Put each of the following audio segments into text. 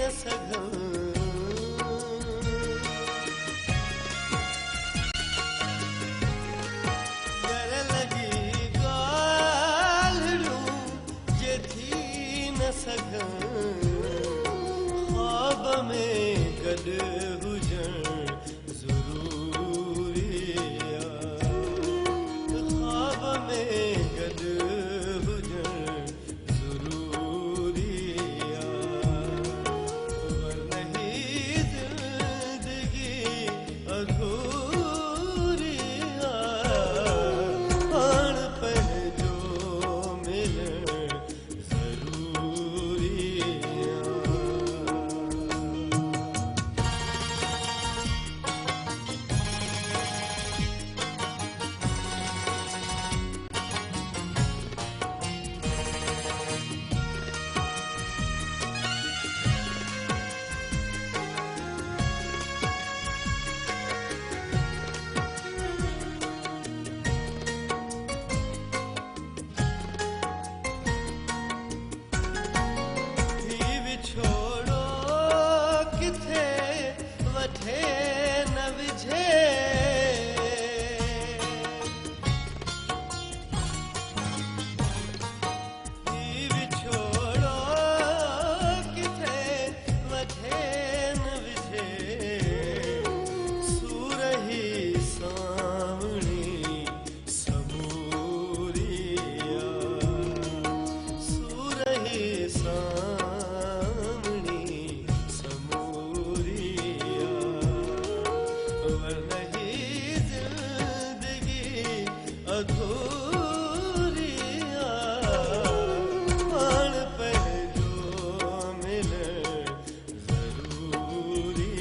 सघूं। गर लगी ॻाल्हियूं जे थी न सघूं, ख्वाब में गॾु हुजण ज़रूरी आहे, ख्वाब में गॾु हुजण ज़रूरी आहे, वरना ही ज़िंदगी अधूरी आहे, पाण पंहिंजो मिलण ज़रूरी आहे। छोड़ो किथे वठे न विझे, छोड़ो किथे वठे न विझे, सूरही सावणी समूरी आहे, सूरही सावणी समूरी आहे, वरना ही ज़िंदगी अधूरी आहे, पाण पंहिंजो मिलण ज़रूरी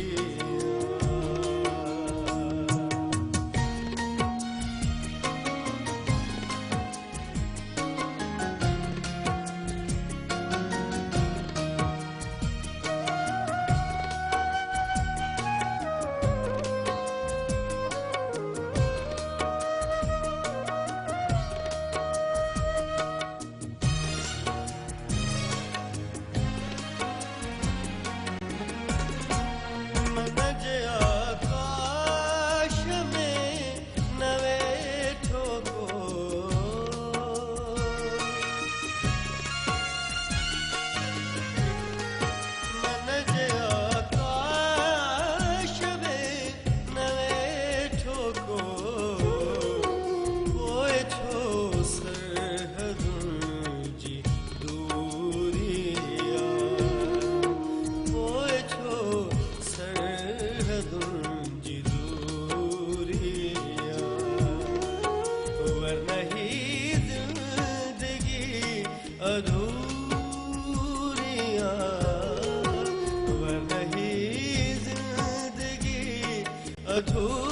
मन जे आकाश में न वेठो को, मन जे आकाश में न वेठो को, पोइ छो सरहदुनि जी दूरी आहे, पोइ छो सरहदुनि जी दूरी आहे, वरना ही ज़िंदगी अधूरी आहे, वरना ही ज़िंदगी अधूरी